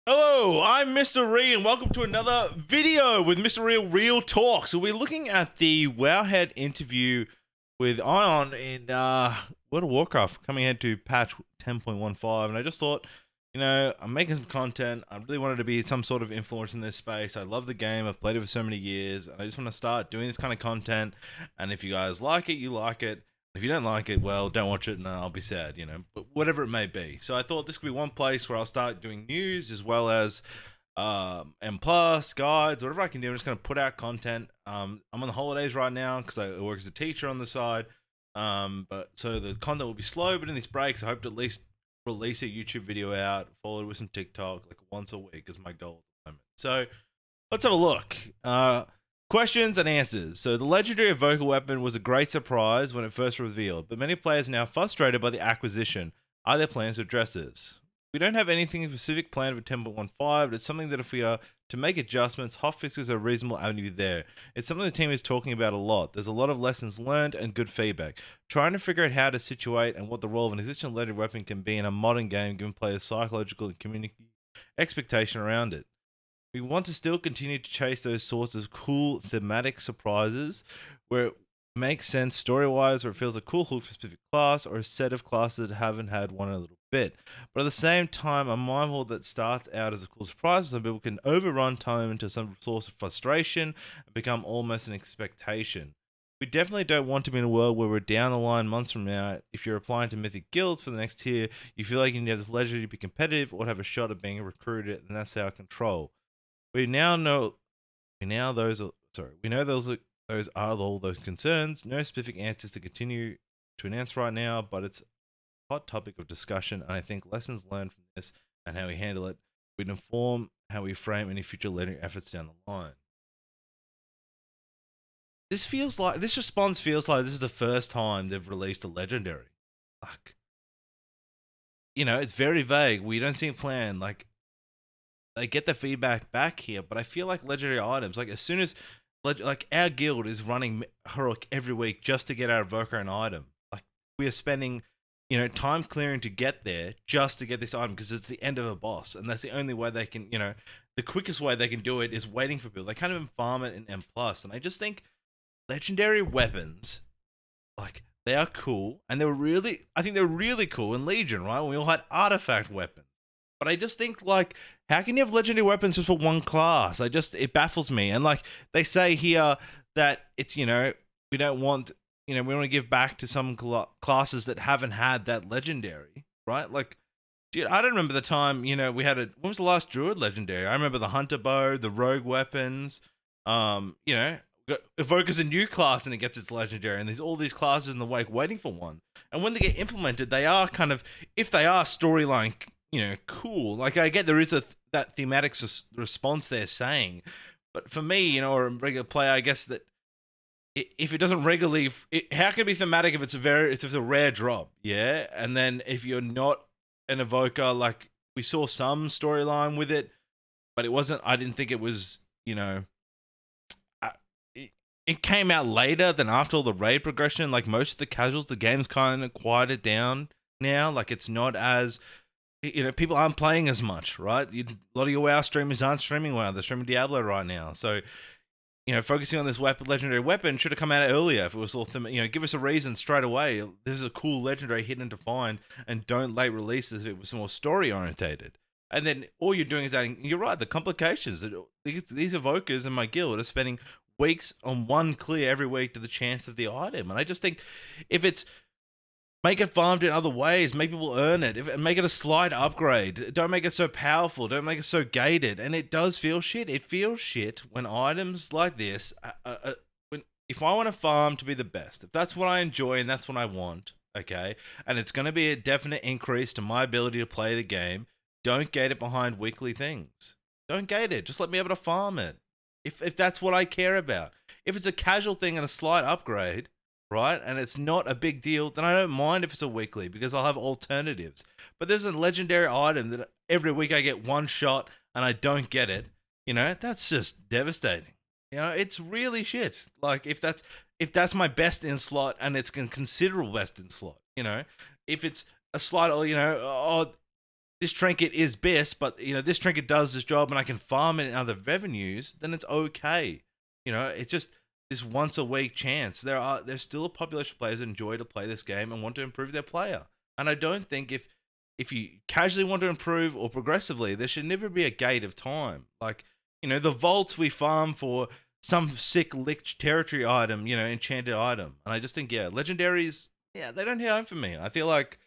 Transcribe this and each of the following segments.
Hello, I'm MrReeeee and welcome to another video with MrReeeee Real Talk. So we're looking at the Wowhead interview with Ion in World of Warcraft coming ahead to patch 10.15, and I just thought, I'm making some content. I really wanted to be some sort of influence in this space. I love the game. I've played it for so many years, and I just want to start doing this kind of content. And if you guys like it, you like it. If you don't like it, well, don't watch it and I'll be sad, but whatever it may be. So I thought this could be one place where I'll start doing news as well as M plus guides, whatever I can do. I'm just going to put out content. I'm on the holidays right now because I work as a teacher on the side. But so the content will be slow, but in these breaks, I hope to at least release a YouTube video out, followed with some TikTok, like once a week is my goal at the moment. So let's have a look. Questions and answers. So the legendary evoker weapon was a great surprise when it first revealed, but many players are now frustrated by the acquisition. Are there plans to address this? We don't have anything specific planned for 10.15, but it's something that if we are to make adjustments, hotfixes are a reasonable avenue there. It's something the team is talking about a lot. There's a lot of lessons learned and good feedback. Trying to figure out how to situate and what the role of an existing legendary weapon can be in a modern game given players psychological and community expectation around it. We want to still continue to chase those sorts of cool thematic surprises where it makes sense story-wise, where it feels a cool hook for a specific class or a set of classes that haven't had one in a little bit. But at the same time, I'm mindful that starts out as a cool surprise, so people can overrun time into some source of frustration and become almost an expectation. We definitely don't want to be in a world where we're down the line months from now. If you're applying to Mythic guilds for the next tier, you feel like you need to have this leisure to be competitive or have a shot at being recruited, and that's our control. We know those are all those concerns. No specific answers to continue to announce right now, but it's a hot topic of discussion, and I think lessons learned from this and how we handle it would inform how we frame any future learning efforts down the line. This response feels like this is the first time they've released a legendary. Like, it's very vague. We don't see a plan. Like, they get the feedback back here, but I feel like legendary items, like as soon as like our guild is running heroic every week just to get our evoker an item. Like we are spending, time clearing to get there just to get this item because it's the end of a boss, and that's the only way they can, the quickest way they can do it is waiting for people. They can't even farm it in M plus, and I just think legendary weapons, like they are cool, and I think they're really cool in Legion, right? When we all had artifact weapons. But I just think, like, how can you have legendary weapons just for one class? It baffles me. And, like, they say here that it's, we don't want, we want to give back to some classes that haven't had that legendary, right? Like, dude, I don't remember the time, we had when was the last Druid legendary? I remember the Hunter Bow, the Rogue weapons, Evoker's a new class and it gets its legendary, and there's all these classes in the wake waiting for one. And when they get implemented, they are kind of, if they are storyline cool. Like I get there is that thematic response they're saying, but for me, or a regular player, I guess that if it doesn't regularly, how can it be thematic if it's a rare drop, yeah? And then if you're not an evoker, like we saw some storyline with it, but it wasn't. I didn't think it was, it came out later than after all the raid progression. Like most of the casuals, the game's kind of quieted down now. Like it's not as people aren't playing as much, right? A lot of your WoW streamers aren't streaming WoW. They're streaming Diablo right now. So, focusing on this legendary weapon should have come out earlier if it was all, give us a reason straight away. This is a cool legendary hidden to find, and don't late release this if it was more story orientated. And then all you're doing is adding, you're right, the complications. These evokers in my guild are spending weeks on one clear every week to the chance of the item. And I just think if it's, make it farmed in other ways. Make people earn it. Make it a slight upgrade. Don't make it so powerful. Don't make it so gated. And it does feel shit. It feels shit when items like this, if I want a farm to be the best, if that's what I enjoy and that's what I want, okay, and it's going to be a definite increase to my ability to play the game, don't gate it behind weekly things. Don't gate it. Just let me be able to farm it. If that's what I care about. If it's a casual thing and a slight upgrade, right, and it's not a big deal, then I don't mind if it's a weekly because I'll have alternatives. But there's a legendary item that every week I get one shot and I don't get it, that's just devastating. It's really shit. Like if that's my best in slot and it's considerable best in slot, if it's a slight, this trinket is best, but this trinket does this job and I can farm it in other revenues, then it's okay. It's just this once a week chance. There's still a population of players that enjoy to play this game and want to improve their player. And I don't think if you casually want to improve or progressively, there should never be a gate of time. Like, the vaults we farm for some sick licked territory item, enchanted item. And I just think, legendaries, they don't hit home for me. I feel like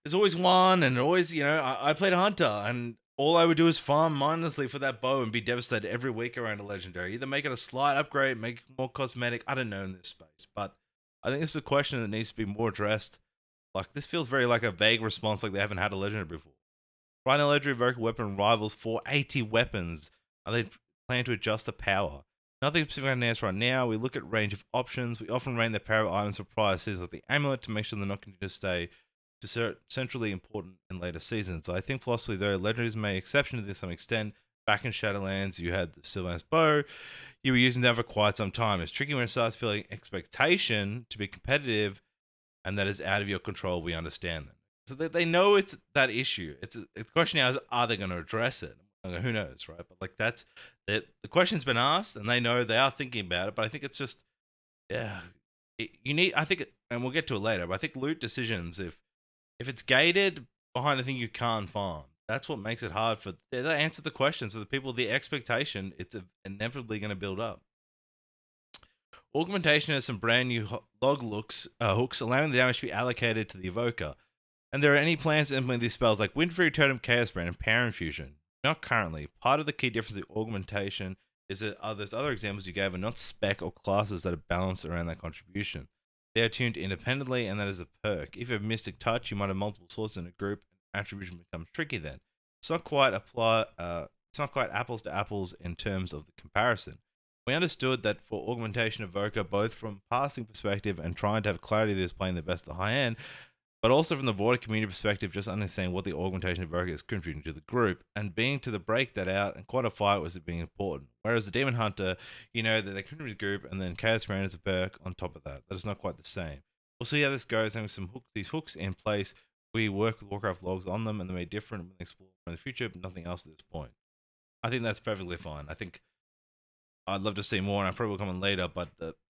there's always one, and always, I played a hunter, and all I would do is farm mindlessly for that bow and be devastated every week around a legendary. Either make it a slight upgrade, make it more cosmetic. I don't know in this space, but I think this is a question that needs to be more addressed. Like, this feels very like a vague response, like they haven't had a legendary before. Right now, legendary evoker weapon rivals 480 weapons. Are they planning to adjust the power? Nothing specific on answer right now. We look at range of options. We often rank the power of items for prior seasons, like the amulet, to make sure they're not going to stay centrally important in later seasons. I think philosophy, though, legendaries may exception to this to some extent. Back in Shadowlands, you had the Sylvan's bow. You were using that for quite some time. It's tricky when it starts feeling expectation to be competitive, and that is out of your control. We understand that. So they know it's that issue. The question now is, are they going to address it? Who knows, right? But like the question's been asked, and they know they are thinking about it. But I think it's just, you need. I think, and we'll get to it later. But I think loot decisions, if it's gated behind a thing you can't farm, that's what makes it hard for. They answer the questions for the people. The expectation, it's inevitably going to build up. Augmentation has some brand new log hooks, allowing the damage to be allocated to the evoker. And there are any plans to implement these spells like Windfury, Totem, Chaos Brand, and Power Infusion. Not currently. Part of the key difference with augmentation is that there's other examples you gave are not spec or classes that are balanced around that contribution. They are tuned independently, and that is a perk. If you have Mystic Touch, you might have multiple sources in a group, and attribution becomes tricky then. It's not quite apples to apples in terms of the comparison. We understood that for augmentation evoker, both from passing perspective and trying to have clarity that is playing the best at the high end, but also from the broader community perspective, just understanding what the augmentation evoker is contributing to the group, and being to break that out and quantify it was being important. Whereas the Demon Hunter, that they contribute to the group, and then Chaos Brand is a perk on top of that. That is not quite the same. We'll see how this goes, having these hooks in place. We work with Warcraft logs on them, and they may be different when they explore in the future, but nothing else at this point. I think that's perfectly fine. I think I'd love to see more, and I probably will come on later, but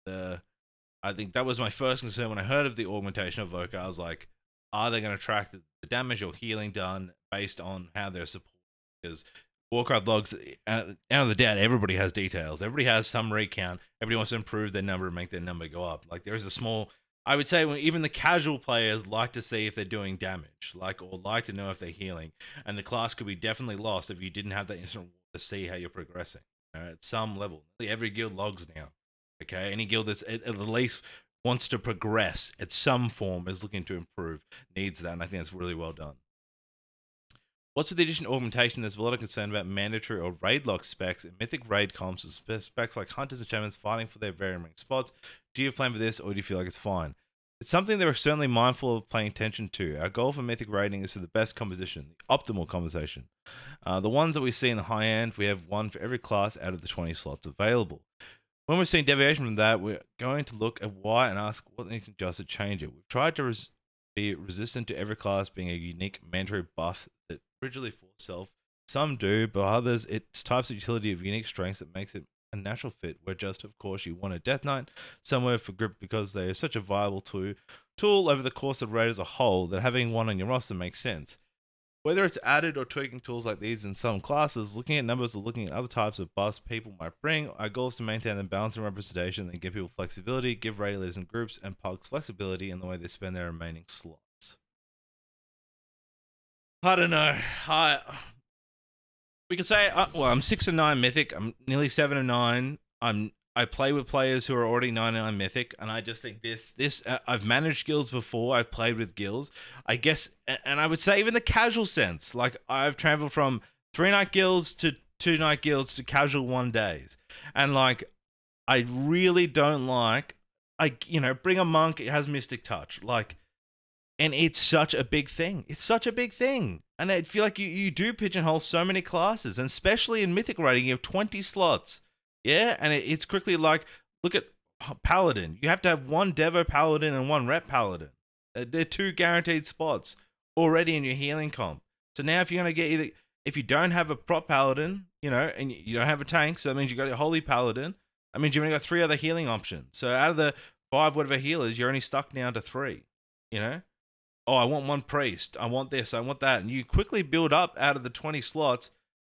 I think that was my first concern when I heard of the augmentation evoker. I was like, are they going to track the damage or healing done based on how they're supported? Because Warcraft logs, out of the doubt, everybody has details. Everybody has some recount. Everybody wants to improve their number and make their number go up. Like, there is a small, I would say, when even the casual players like to see if they're doing damage, or like to know if they're healing. And the class could be definitely lost if you didn't have that instant to see how you're progressing at some level. Every guild logs now. Okay, any guild that's at least wants to progress at some form, is looking to improve, needs that, and I think that's really well done. What's with the addition of augmentation? There's a lot of concern about mandatory or raid lock specs in Mythic raid comps with specs like hunters and shamans fighting for their varying spots. Do you have a plan for this, or do you feel like it's fine? It's something that we're certainly mindful of paying attention to. Our goal for Mythic raiding is for the best composition, the optimal composition. The ones that we see in the high end, we have one for every class out of the 20 slots available. When we're seeing deviation from that, we're going to look at why and ask what they can adjust to change it. We've tried to be resistant to every class being a unique mandatory buff that originally force self. Some do, but others, it's types of utility of unique strengths that makes it a natural fit. Where just, of course, you want a Death Knight somewhere for grip because they are such a viable tool over the course of raid as a whole that having one on your roster makes sense. Whether it's added or tweaking tools like these in some classes, looking at numbers or looking at other types of buffs people might bring, our goal is to maintain the balance and representation and give people flexibility, give raid leaders and groups and pugs flexibility in the way they spend their remaining slots. I don't know. We could say, I'm 6-9 Mythic. I'm nearly 7-9. I play with players who are already 9-9 Mythic, and I just think this. I've managed guilds before. I've played with guilds. I guess, and I would say even the casual sense. Like, I've traveled from 3-night guilds to 2-night guilds to casual 1 days, and like, I really don't like. Bring a monk. It has Mystic Touch. Like, and it's such a big thing. It's such a big thing. And I feel like you do pigeonhole so many classes, and especially in Mythic raiding, you have 20 slots. Yeah, and it's quickly like, look at Paladin. You have to have one Devo Paladin and one Rep Paladin. They're 2 guaranteed spots already in your healing comp. So now if you're going to get either, if you don't have a prop paladin, you know, and you don't have a tank, so that means you got a holy paladin. That means you've only got 3 other healing options. So out of the 5 whatever healers, you're only stuck down to 3. You know, oh, I want 1 priest, I want this, I want that, and you quickly build up out of the 20 slots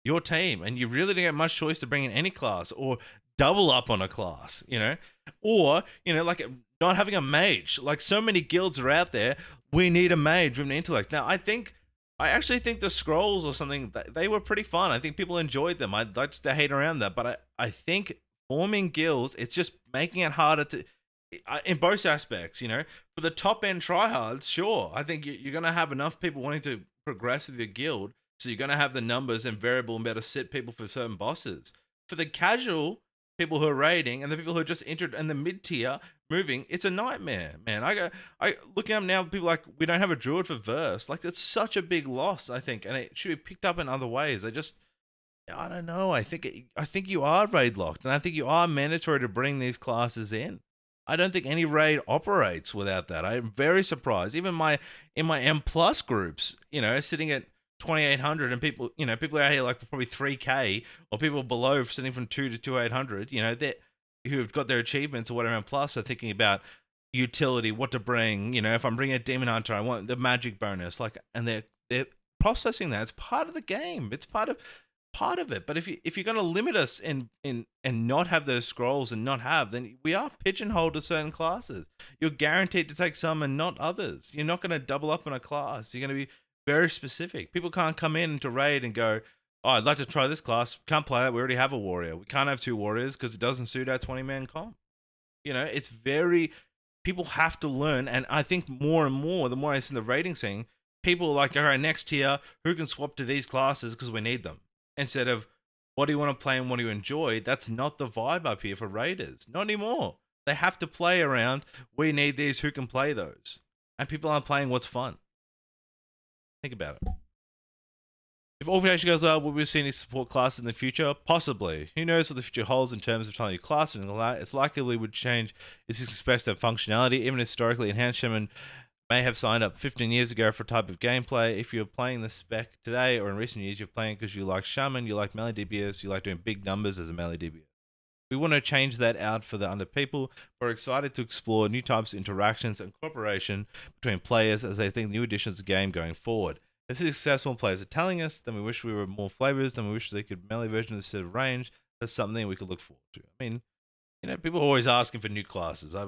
your team, and you really don't get much choice to bring in any class or double up on a class. You know, or you know, like not having a mage. Like so many guilds are out there. We need a mage with an intellect. Now, I actually think the scrolls or something, they were pretty fun. I think people enjoyed them. I'd like to hate around that, but I think forming guilds, it's just making it harder to, in both aspects. You know, for the top end tryhards, sure, I think you're gonna have enough people wanting to progress with your guild, so you're gonna have the numbers and variable and better sit people for certain bosses. For the casual people who are raiding and the people who are just entered in the mid tier moving, it's a nightmare, man. I looking up now, people like, we don't have a druid for verse. Like, that's such a big loss, I think, and it should be picked up in other ways. I don't know. I think you are raid locked, and I think you are mandatory to bring these classes in. I don't think any raid operates without that. I'm very surprised. Even in my M plus groups, you know, sitting at 2,800, and people, you know, people out here like probably 3K, or people below sitting from 2 to 2,800, you know, that who've got their achievements or whatever M plus are thinking about utility, what to bring. You know, if I'm bringing a demon hunter, I want the magic bonus. Like, and they're processing that. It's part of the game. It's part of it. But if you're going to limit us and not have those scrolls and not have, then we are pigeonholed to certain classes. You're guaranteed to take some and not others. You're not going to double up on a class. You're going to be very specific. People can't come in into raid and go, oh, I'd like to try this class. Can't play it. We already have a warrior. We can't have 2 warriors because it doesn't suit our 20-man comp. You know, it's very, people have to learn. And I think more and more, the more I see in the raiding scene, people are like, all right, next tier, who can swap to these classes because we need them? Instead of, what do you want to play and what do you enjoy? That's not the vibe up here for raiders. Not anymore. They have to play around, we need these, who can play those? And people aren't playing what's fun. Think about it. If augmentation goes well, will we see any support classes in the future? Possibly. Who knows what the future holds in terms of telling new classes? It's likely we would change its expected functionality. Even historically, enhanced shaman may have signed up 15 years ago for a type of gameplay. If you're playing the spec today or in recent years, you're playing because you like shaman, you like melee DPS, you like doing big numbers as a melee DPS. We want to change that out for the under people. We're excited to explore new types of interactions and cooperation between players as they think new additions to the game going forward. If this is successful and players are telling us, then we wish we were more flavors, then we wish they could melee version instead of range. That's something we could look forward to. I mean, you know, people are always asking for new classes. I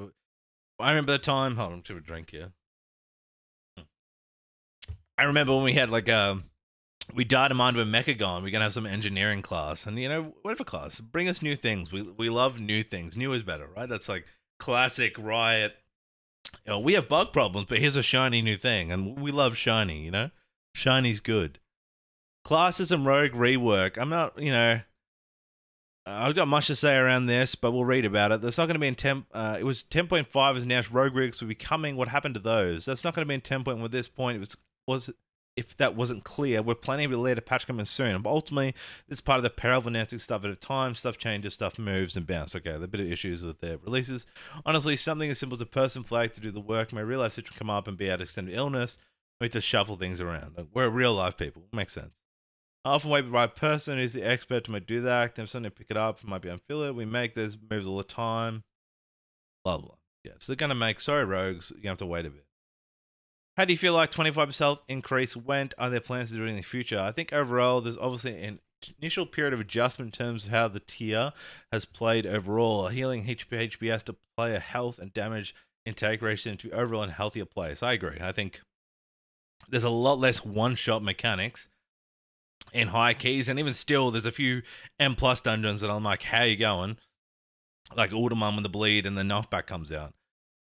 remember the time, hold on, I'm going to drink here. I remember when we had like we died a mind with Mechagon. We're gonna have some engineering class, and you know, whatever class, bring us new things. We love new things. New is better, right? That's like classic Riot. You know, we have bug problems, but here's a shiny new thing, and we love shiny. You know, shiny's good. Classes and rogue rework. I'm not, you know, I've got much to say around this, but we'll read about it. That's not going to be in 10. It was 10.5 as announced. Rogue rigs will be coming. What happened to those? That's not going to be in 10.1 at this point. It was if that wasn't clear, we're planning a later patch coming soon. But ultimately, this is part of the peril of announcing stuff at a time. Stuff changes, stuff moves and bounce. Okay, there are a bit of issues with their releases. Honestly, something as simple as a person flag to do the work may real life situation come up and be out of extended illness. We need to shuffle things around. We're real life people. Makes sense. I often wait for the right person who's the expert to do that. Then something to pick it up. It might be unfill it. We make those moves all the time. Blah, blah. Yeah, so they're going to make, sorry, rogues, you have to wait a bit. How do you feel like 25% health increase went? Are there plans to do it in the future? I think overall, there's obviously an initial period of adjustment in terms of how the tier has played overall. Healing HP has to play a health and damage intake ratio to be overall in a healthier place. I agree. I think there's a lot less one-shot mechanics in high keys, and even still, there's a few M plus dungeons that I'm like, how are you going? Like Alderman when the bleed and the knockback comes out.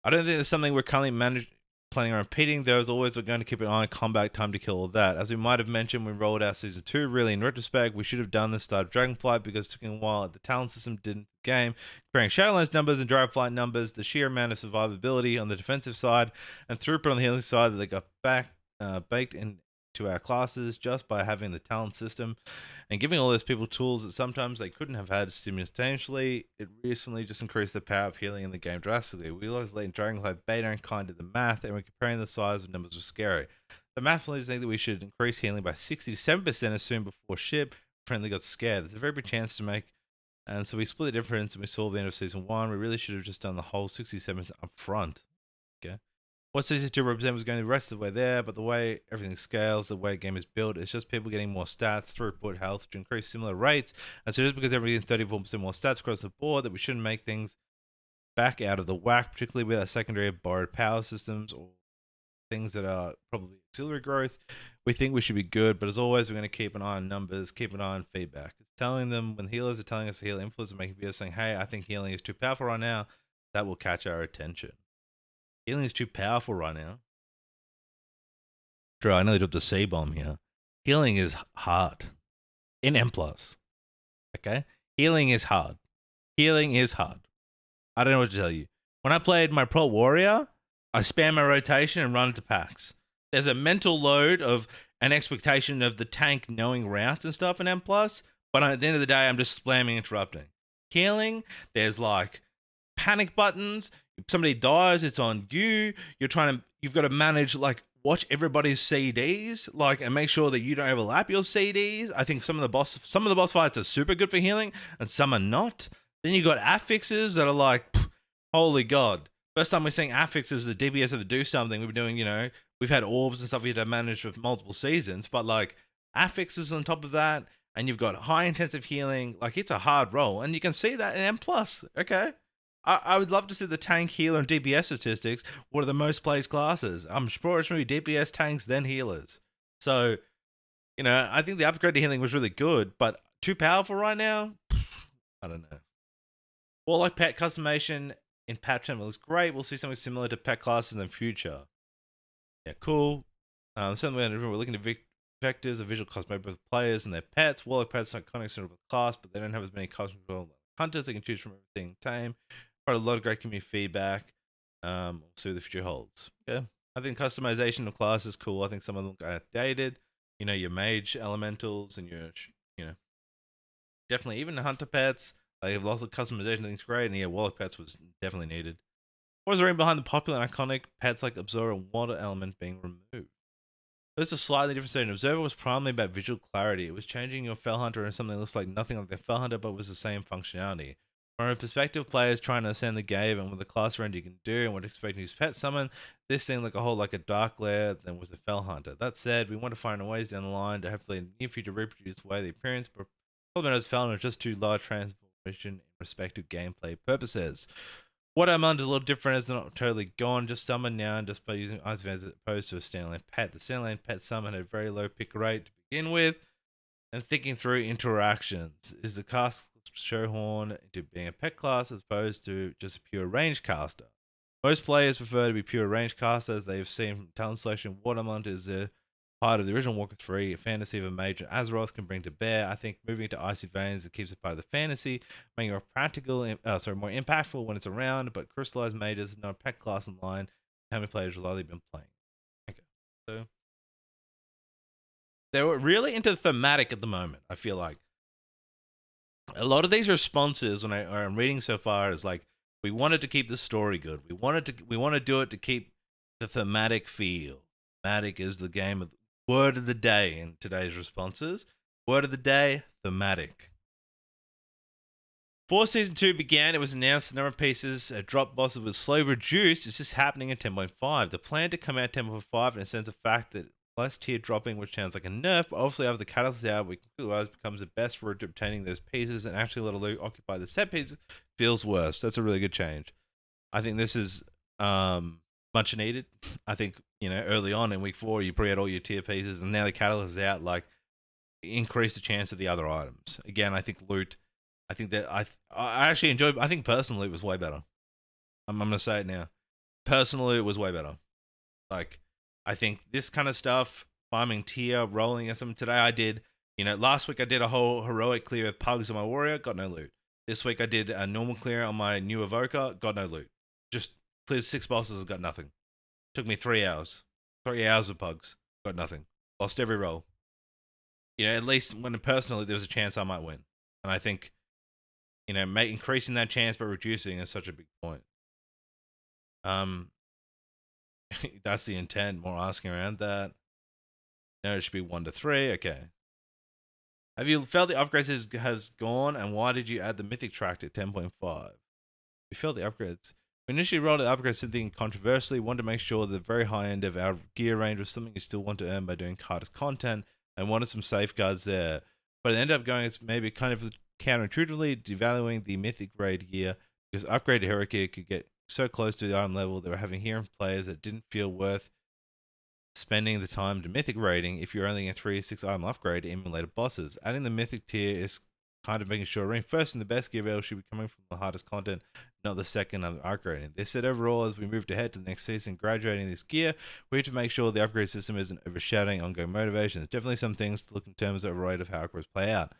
I don't think there's something we're currently planning on repeating. Though, as always, we're going to keep an eye on combat time to kill all that. As we might have mentioned, we rolled out Season 2. Really, in retrospect, we should have done this start of Dragonflight because it took a while. The talent system didn't game. Comparing Shadowlands numbers and Dragonflight numbers, the sheer amount of survivability on the defensive side and throughput on the healing side that they got baked into our classes just by having the talent system and giving all those people tools that sometimes they couldn't have had simultaneously. It recently just increased the power of healing in the game drastically. We realized late in Dragonflight beta and kind of the math, and when comparing the size of numbers was scary. The math leaders think that we should increase healing by 60 to 7% as soon before ship. Friendly got scared. There's a very big chance to make. And so we split the difference and we saw the end of season 1. We really should have just done the whole 67% up front. Okay. What season 2 represent was going the rest of the way there, but the way everything scales, the way the game is built, it's just people getting more stats, throughput, health to increase similar rates. And so just because everything's 34% more stats across the board, that we shouldn't make things back out of the whack, particularly with our secondary borrowed power systems or things that are probably auxiliary growth. We think we should be good, but as always, we're going to keep an eye on numbers, keep an eye on feedback. It's telling them when healers are telling us to heal influence and making videos saying, hey, I think healing is too powerful right now, that will catch our attention. Healing is too powerful right now. Bro, I know they dropped a C-bomb here. Healing is hard. In M+. Okay? Healing is hard. Healing is hard. I don't know what to tell you. When I played my Pro Warrior, I spam my rotation and run into packs. There's a mental load of an expectation of the tank knowing routes and stuff in M+, but at the end of the day, I'm just spamming interrupting. Healing, there's like panic buttons. If somebody dies, it's on you. You've got to manage, like, watch everybody's CDs, like, and make sure that you don't overlap your CDs. I think some of the boss fights are super good for healing, and some are not. Then you got affixes that are like, holy god. First time we're seeing affixes, the DPS have to do something. We've been doing, we've had orbs and stuff we had to manage for multiple seasons, but like affixes on top of that, and you've got high intensive healing. Like, it's a hard role, and you can see that in M+. Okay. I would love to see the tank, healer, and DPS statistics. What are the most played classes? I'm sure it's going to be DPS, tanks, then healers. So, I think the upgrade to healing was really good, but too powerful right now? I don't know. Warlock pet customization in patch 10 looks great. We'll see something similar to pet classes in the future. Yeah, cool. Certainly, we're looking at vectors of visual cosmetic both players and their pets. Warlock pets are iconic sort of class, but they don't have as many cosmetic hunters. They can choose from everything tame. A lot of great community feedback. We'll see what the future holds. Yeah, I think customization of class is cool. I think some of them are outdated. Your mage elementals and your, definitely even the hunter pets. They have lots of customization. I think it's great. And yeah, warlock pets was definitely needed. What is the reason behind the popular and iconic pets like Observer and Water element being removed? There's a slightly different setting. Observer was primarily about visual clarity. It was changing your Fell Hunter into something that looks like nothing like the Fell Hunter, but was the same functionality. From a perspective of players trying to ascend the game and what the class range you can do and what expect to use pet summon, this seemed like a dark layer than was the Fell Hunter. That said, we want to find ways down the line to hopefully in the near future reproduce the way the appearance, but probably not as Fell Hunter is just too large transformation in respect to gameplay purposes. What amount is a little different, is not totally gone, just summon now and just by using Ice Vans as opposed to a standalone pet. The standalone pet summon had a very low pick rate to begin with, and thinking through interactions, is the cast Shoehorn into being a pet class as opposed to just a pure range caster. Most players prefer to be pure range casters. They've seen from talent selection Watermont is a part of the original Walker 3 fantasy of a mage and Azeroth can bring to bear. I think moving to Icy Veins, it keeps it part of the fantasy, making it more practical, more impactful when it's around, but crystallized mages is not a pet class in line. How many players have lately been playing? Okay, so they were really into the thematic at the moment, I feel like. A lot of these responses when I'm reading so far is like, we wanted to keep the story good. We want to do it to keep the thematic feel. Thematic is the game of word of the day in today's responses. Word of the day, thematic. Before season 2 began, it was announced the number of pieces drop bosses was slowly reduced. It's just happening at 10.5. The plan to come out 10.5 in a sense of fact that less tier dropping, which sounds like a nerf, but obviously after the catalyst out, we otherwise becomes the best route to obtaining those pieces and actually let a loot occupy the set piece feels worse. That's a really good change. I think this is much needed. I think, early on in week 4, you probably had all your tier pieces, and now the catalyst is out, like, increase the chance of the other items. Again, I think loot, I think that I actually enjoyed, I think personal loot was way better. I'm going to say it now. Personal loot was way better. Like, I think this kind of stuff, farming tier, rolling or something. Today I did, last week I did a whole heroic clear with pugs on my warrior, got no loot. This week I did a normal clear on my new evoker, got no loot. Just cleared 6 bosses, got nothing. Took me 3 hours. 3 hours of pugs, got nothing. Lost every roll. At least when personally there was a chance I might win. And I think, increasing that chance but reducing is such a big point. That's the intent, more asking around that. No, it should be 1 to 3. Okay. Have you felt the upgrades has gone, and why did you add the Mythic track to 10.5? We felt the upgrades. We initially rolled out upgrades thinking controversially, wanted to make sure the very high end of our gear range was something you still want to earn by doing hardest content, and wanted some safeguards there. But it ended up going as maybe kind of counterintuitively devaluing the Mythic raid gear, because upgraded hero gear could get so close to the item level they were having here players that didn't feel worth spending the time to Mythic raiding if you're only in a 3-6 item upgrade to emulate bosses. Adding the Mythic tier is kind of making sure reinforcing the best gear available should be coming from the hardest content, not the second of upgrading. They said overall, as we moved ahead to the next season, graduating this gear, we have to make sure the upgrade system isn't overshadowing ongoing motivation. There's definitely some things to look in terms of a rate of how upgrades play out.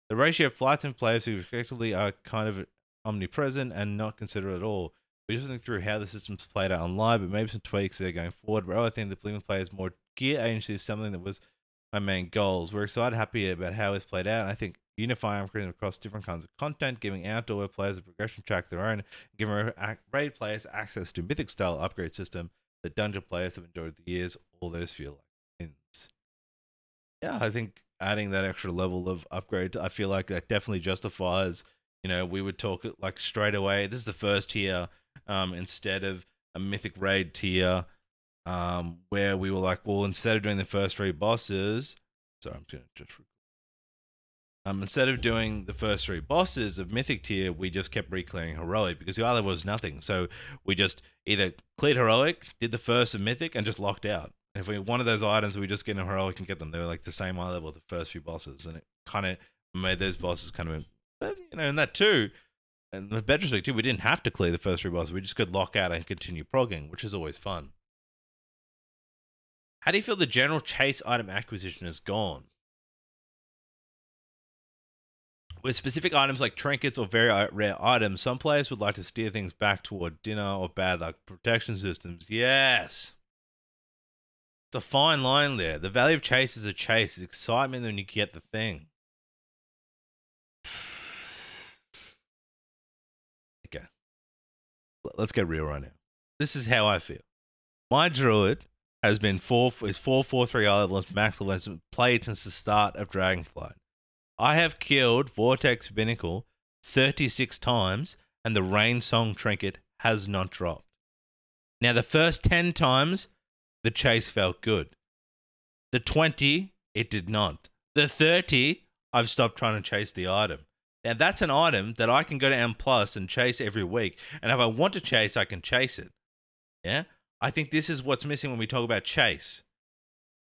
The ratio of flights and players who effectively are kind of omnipresent and not considered at all. We just think through how the system's played out online, but maybe some tweaks there going forward. But I think the Bling players more gear agency is something that was my main goals. We're excited, happy about how it's played out. And I think unifying upgrading across different kinds of content, giving outdoor players a progression track of their own, and giving raid players access to Mythic style upgrade system that dungeon players have enjoyed the years. All those feel like wins. Yeah, I think adding that extra level of upgrade, I feel like that definitely justifies. We would talk like straight away. This is the first tier, instead of a Mythic raid tier, where we were like, well, instead of doing the first 3 bosses, sorry, I'm gonna just instead of doing the first 3 bosses of Mythic tier, we just kept re-clearing Heroic because the other was nothing. So we just either cleared Heroic, did the first of Mythic, and just locked out. And if we wanted those items, we just get in Heroic and get them. They were like the same eye level as the first few bosses, and it kind of made those bosses kind of, but and that too. And the retrospect too, we didn't have to clear the first 3 bosses. We just could lock out and continue progging, which is always fun. How do you feel the general chase item acquisition has gone? With specific items like trinkets or very rare items, some players would like to steer things back toward dinner or bad luck protection systems. Yes. It's a fine line there. The value of chase is a chase. It's excitement when you get the thing. Okay. Let's get real right now. This is how I feel. My druid has been 4/4/3 eye level max level has been played since the start of Dragonflight. I have killed Vortex Binnacle 36 times, and the Rain Song trinket has not dropped. Now, the first 10 times, the chase felt good. The 20, it did not. The 30, I've stopped trying to chase the item. Now, that's an item that I can go to M+ and chase every week, and if I want to chase, I can chase it. Yeah? I think this is what's missing when we talk about chase.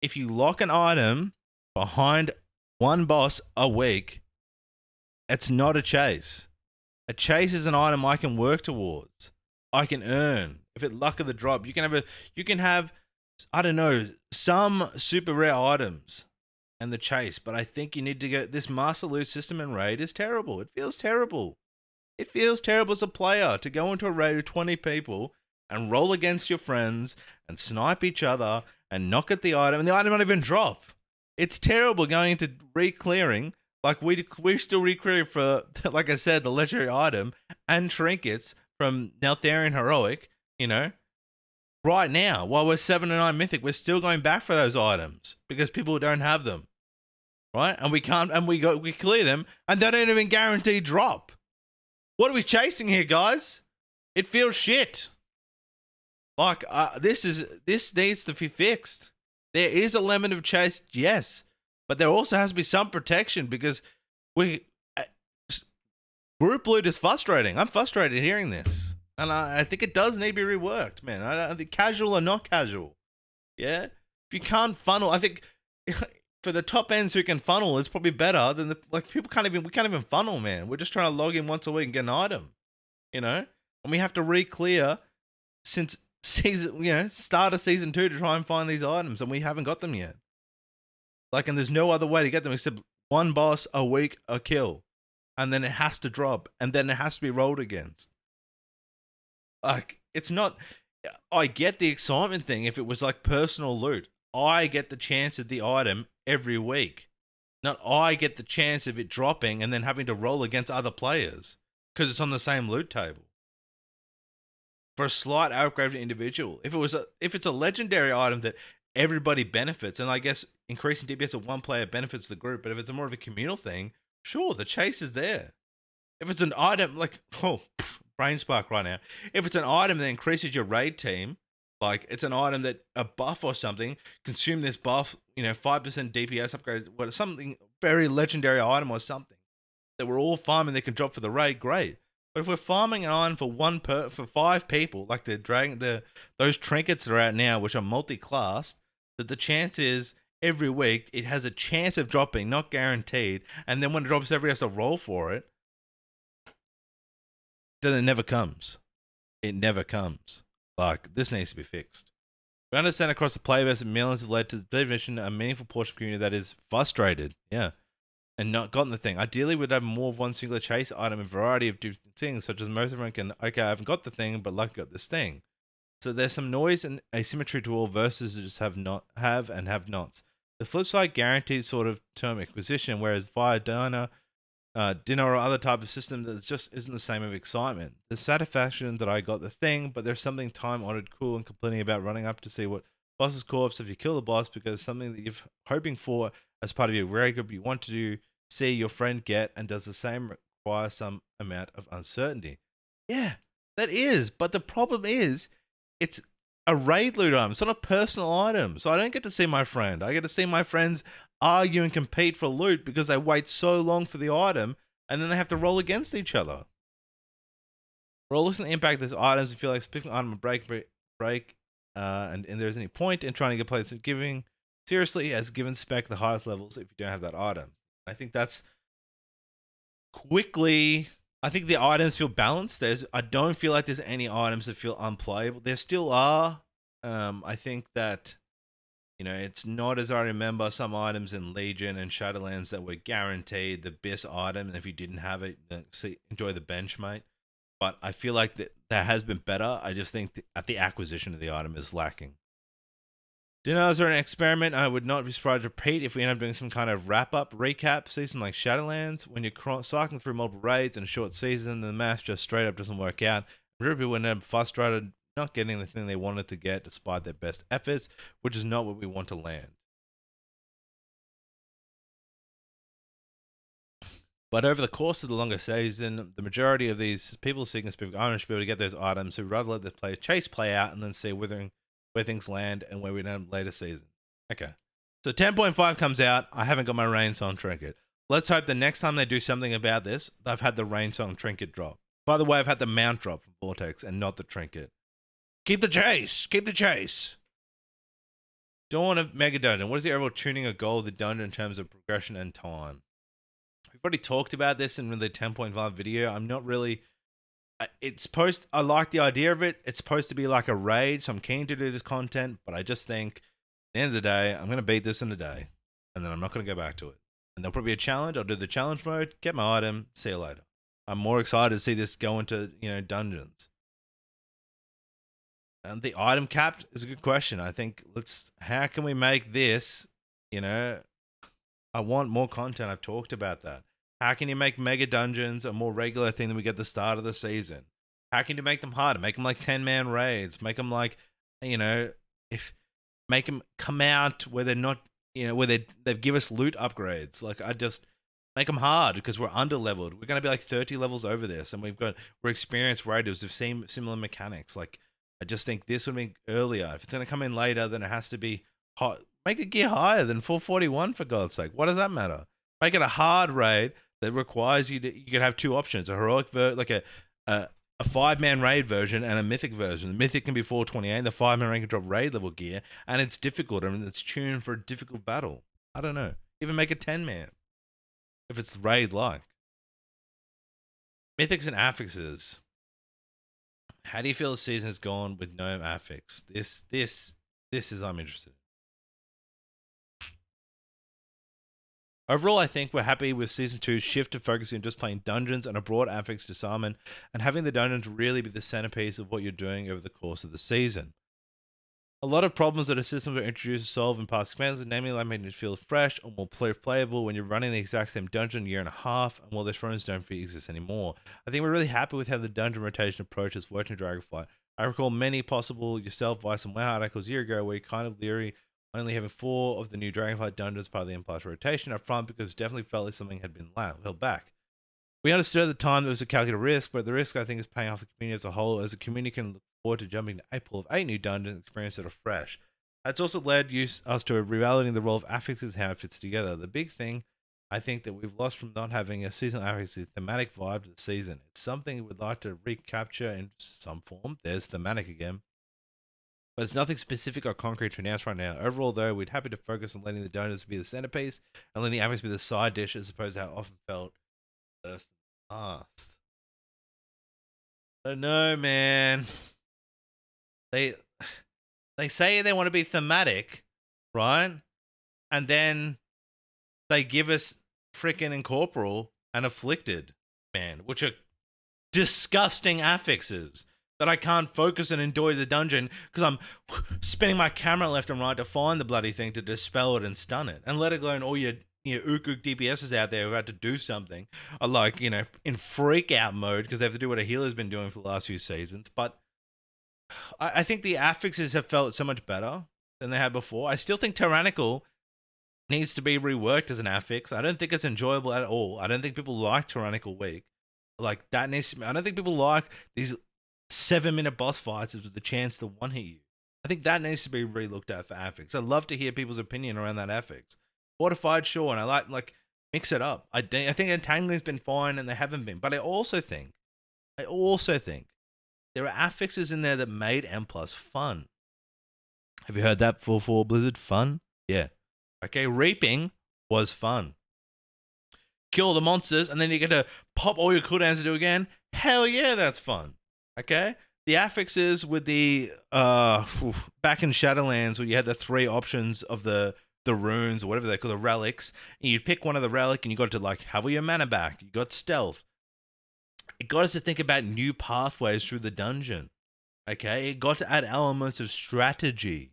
If you lock an item behind one boss a week, it's not a chase. A chase is an item I can work towards. I can earn. If it luck of the drop, you can have I don't know, some super rare items and the chase, but I think you need to go. This Master Loot system in raid is terrible. It feels terrible. It feels terrible as a player to go into a raid with 20 people and roll against your friends and snipe each other and knock at the item, and the item not even drop. It's terrible going into re-clearing. Like we're still re-clearing for, like I said, the legendary item and trinkets from Neltharion Heroic, right now, while we're 7 and 9 Mythic, we're still going back for those items because people don't have them, right? And we can't, and we clear them, and they don't even guarantee drop. What are we chasing here, guys? It feels shit. Like this needs to be fixed. There is a limit of chase, yes, but there also has to be some protection because group loot is frustrating. I'm frustrated hearing this. And I think it does need to be reworked, man. I think casual or not casual. Yeah? If you can't funnel, I think for the top ends who can funnel is probably better than we can't even funnel, man. We're just trying to log in once a week and get an item. And we have to re-clear since start of season 2 to try and find these items, and we haven't got them yet. And there's no other way to get them except one boss a week, a kill. And then it has to drop, and then it has to be rolled against. It's not. I get the excitement thing if it was like personal loot. I get the chance of the item every week. Not I get the chance of it dropping and then having to roll against other players because it's on the same loot table. For a slight upgrade to individual. If it's a legendary item that everybody benefits. And I guess increasing DPS of one player benefits the group. But if it's more of a communal thing, sure, the chase is there. If it's an item, like, brain spark right now. If it's an item that increases your raid team, like it's an item that a buff or something, consume this buff, 5% DPS upgrade, what something very legendary item or something that we're all farming that can drop for the raid, great. But if we're farming an item for 5 people, like those trinkets that are out now, which are multi-classed, that the chance is every week it has a chance of dropping, not guaranteed, and then when it drops, everybody has to roll for it. Then it never comes. It never comes. Like, this needs to be fixed. We understand across the player base that millions have led to the definition a meaningful portion of the community that is frustrated. Yeah. And not gotten the thing. Ideally, we'd have more of one singular chase item and variety of different things, such as most everyone can, okay, I haven't got the thing, but lucky got this thing. So there's some noise and asymmetry to all versus just have and have nots. The flip side guaranteed sort of term acquisition, whereas via dinner or other type of system that just isn't the same of excitement. The satisfaction that I got the thing, but there's something time-honored cool and completing about running up to see what boss's corpse if you kill the boss because something that you're hoping for as part of your raid group you want to see your friend get and does the same require some amount of uncertainty. Yeah, that is. But the problem is it's a raid loot item. It's not a personal item. So I don't get to see my friend. I get to see my friends argue and compete for loot because they wait so long for the item and then they have to roll against each other. Roll listen to the impact of these items and feel like speaking item break and there's any point in trying to get players giving seriously as given spec the highest levels if you don't have that item. I think that's quickly. I think the items feel balanced. I don't feel like there's any items that feel unplayable. There still are. I think that it's not as I remember some items in Legion and Shadowlands that were guaranteed the best item, and if you didn't have it, enjoy the bench, mate. But I feel like that has been better. I just think that the acquisition of the item is lacking. Dinners are an experiment. I would not be surprised to repeat if we end up doing some kind of wrap-up recap season like Shadowlands. When you're cycling through multiple raids in a short season, the math just straight up doesn't work out. People will end up frustrated, not getting the thing they wanted to get despite their best efforts, which is not what we want to land. But over the course of the longer season, the majority of these people seeking specific items should be able to get those items, so we'd rather let the player chase play out and then see where things land and where we end up later season. Okay. So 10.5 comes out. I haven't got my Rain Song trinket. Let's hope the next time they do something about this, they've had the Rain Song trinket drop. By the way, I've had the mount drop from Vortex and not the trinket. Keep the chase. Keep the chase. Dawn of Mega Dungeon. What is the overall tuning or goal of the dungeon in terms of progression and time? We've already talked about this in the 10.5 video. I'm not really... I like the idea of it. It's supposed to be like a raid, so I'm keen to do this content, but I just think at the end of the day, I'm going to beat this in a day, and then I'm not going to go back to it. And there'll probably be a challenge. I'll do the challenge mode, get my item, see you later. I'm more excited to see this go into, dungeons. And the item capped is a good question. I think how can we make this, I want more content. I've talked about that. How can you make mega dungeons a more regular thing than we get at the start of the season? How can you make them harder? Make them like 10-man raids. Make them like, make them come out where they're not, where they've give us loot upgrades. Like I just make them hard because we're under leveled. We're going to be like 30 levels over this, and we're experienced raiders who've seen similar mechanics. Like I just think this would be earlier. If it's going to come in later, then it has to be hot. Make the gear higher than 441 for God's sake. What does that matter? Make it a hard raid that requires you can have 2 options: a heroic like a 5-man raid version and a mythic version. The mythic can be 428, the 5-man raid can drop raid level gear, and it's difficult. I mean, it's tuned for a difficult battle. I don't know. Even make a 10-man if it's raid like. Mythics and affixes. How do you feel the season has gone with no affix? This is I'm interested in. Overall, I think we're happy with Season 2's shift to focusing on just playing dungeons and a broad affix disarmament and having the dungeons really be the centerpiece of what you're doing over the course of the season. A lot of problems that a system were introduced to solve in past expansions, namely like making it feel fresh or more playable when you're running the exact same dungeon a year and a half, and while those runs don't exist anymore. I think we're really happy with how the dungeon rotation approach has worked in Dragonflight. I recall many possible yourself via some WoW articles a year ago where you're kind of leery only having 4 of the new Dragonflight dungeons part of the Empire rotation up front because definitely felt like something had been held back. We understood at the time there was a calculated risk, but the risk I think is paying off the community as a whole, as the community can look forward to jumping to a pool of 8 new dungeons and experience that are fresh. That's also led us to reevaluating the role of affixes and how it fits together. The big thing I think that we've lost from not having a seasonal affix is the thematic vibe of the season. It's something we'd like to recapture in some form. There's thematic again. But it's nothing specific or concrete to announce right now. Overall, though, we'd happy to focus on letting the donuts be the centerpiece and letting the affix be the side dish as opposed to how it often felt first and last. I don't know, man. They say they want to be thematic, right? And then they give us frickin' Incorporeal and Afflicted, man, which are disgusting affixes that I can't focus and enjoy the dungeon because I'm spinning my camera left and right to find the bloody thing to dispel it and stun it. And let alone all your ook DPSs out there who had to do something, are like, in freak out mode because they have to do what a healer's been doing for the last few seasons. But I think the affixes have felt so much better than they had before. I still think Tyrannical needs to be reworked as an affix. I don't think it's enjoyable at all. I don't think people like Tyrannical Weak. Like, that needs to be, I don't think people like these 7-minute boss fights with the chance to one-hit you. I think that needs to be re-looked at for affix. I'd love to hear people's opinion around that affix. Fortified, sure, and I like mix it up. I think Entangling's been fine and they haven't been. But I also think there are affixes in there that made M+ fun. Have you heard that for Blizzard? Fun? Yeah. Okay, Reaping was fun. Kill the monsters, and then you get to pop all your cooldowns to do again. Hell yeah, that's fun. Okay? The affixes with the back in Shadowlands where you had the 3 options of the runes or whatever they call the relics, and you'd pick one of the relic and you got to like have all your mana back. You got stealth. It got us to think about new pathways through the dungeon. Okay? It got to add elements of strategy.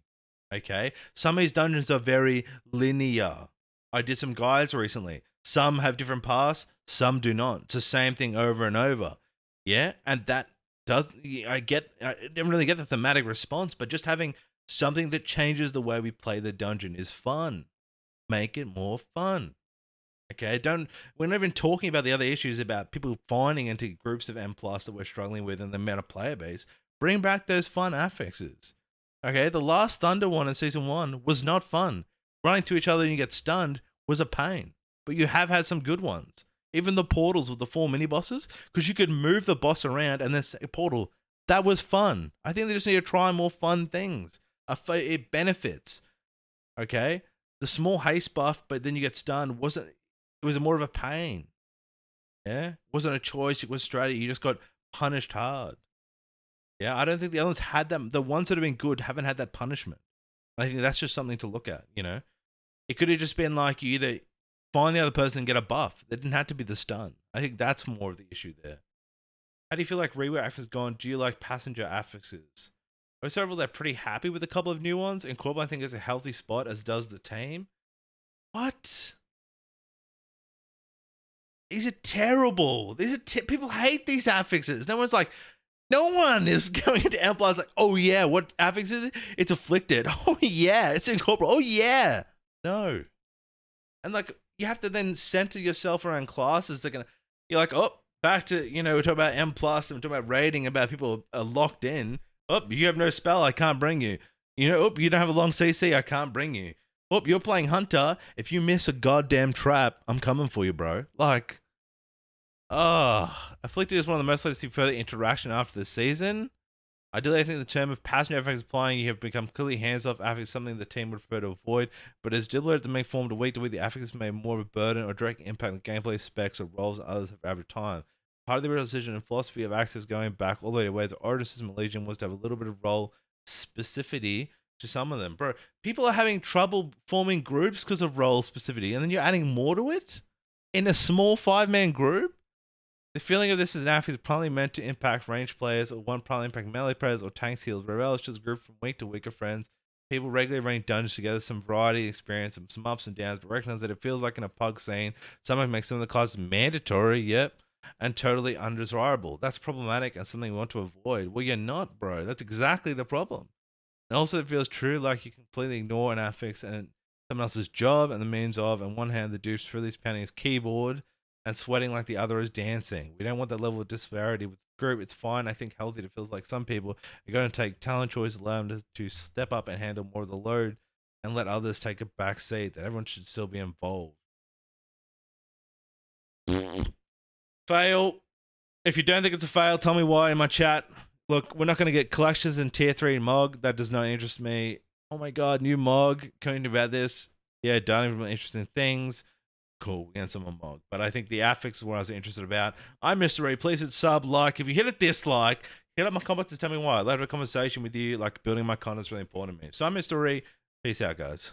Okay? Some of these dungeons are very linear. I did some guides recently. Some have different paths, some do not. It's the same thing over and over. Yeah? And that does, I didn't really get the thematic response, but just having something that changes the way we play the dungeon is fun. Make it more fun. Okay? We're not even talking about the other issues about people finding into groups of M+ that we're struggling with and the amount of player base. Bring back those fun affixes. Okay? The last Thunder one in Season 1 was not fun. Running to each other and you get stunned was a pain. But you have had some good ones. Even the portals with the 4 mini-bosses, because you could move the boss around and then say portal. That was fun. I think they just need to try more fun things. It benefits. Okay? The small haste buff, but then you get stunned, it was more of a pain. Yeah? It wasn't a choice, it was strategy. You just got punished hard. Yeah? I don't think the other ones had that. The ones that have been good haven't had that punishment. I think that's just something to look at, It could have just been like you either find the other person and get a buff. It didn't have to be the stun. I think that's more of the issue there. How do you feel like rework affixes gone? Do you like passenger affixes? Overall, they're pretty happy with a couple of new ones. And Corbin, I think, is a healthy spot, as does the team. What? These are terrible. People hate these affixes. No one is going into M+ like, oh yeah, what affix is it? It's Afflicted. Oh yeah, it's Incorporeal. Oh yeah. No. And like, you have to then center yourself around classes that you're like, oh, back to, we're talking about M+, and we're talking about rating, about people are locked in. Oh, you have no spell, I can't bring you. Oh, you don't have a long CC, I can't bring you. Oh, you're playing Hunter. If you miss a goddamn trap, I'm coming for you, bro. Like, Afflicted is one of the most likely to see further interaction after the season. Ideally, I think the term of passenger affix applying, you have become clearly hands-off affix, something the team would prefer to avoid. But as Dibbler to make form to week, the affix may more of a burden or direct impact on gameplay specs or roles than others have over time. Part of the original decision and philosophy of access going back all the way to ways the Origin system of Legion was to have a little bit of role specificity to some of them. Bro, people are having trouble forming groups because of role specificity, and then you're adding more to it in a small 5-man group? The feeling of this is an affix is probably meant to impact range players, or one probably impact melee players, or tanks, heals. Reeal is just a group from week to week of friends. People regularly running dungeons together, some variety, experience, some ups and downs, but recognize that it feels like in a pug scene, someone makes some of the classes mandatory, yep, and totally undesirable. That's problematic and something we want to avoid. Well, you're not, bro. That's exactly the problem. And also, it feels true, like you completely ignore an affix and someone else's job, and the means of, on one hand, the dupes freely pounding his keyboard and sweating like the other is dancing. We don't want that level of disparity with the group. It's fine, I think, healthy to feels like some people are going to take talent choice, allow them to step up and handle more of the load, and let others take a back seat. That everyone should still be involved. Fail. If you don't think it's a fail, tell me why in my chat. Look, we're not going to get collections in tier 3 Mog. That does not interest me. Oh my god, new Mog. Coming about this. Yeah, done even interesting things. Cool, we're getting some more Mog. But I think the affix is what I was interested about. I'm MrReeeee. Please hit sub, like. If you hit a dislike, hit up my comments to tell me why. I'd love to have a conversation with you. Like, building my content is really important to me. So I'm MrReeeee. Peace out, guys.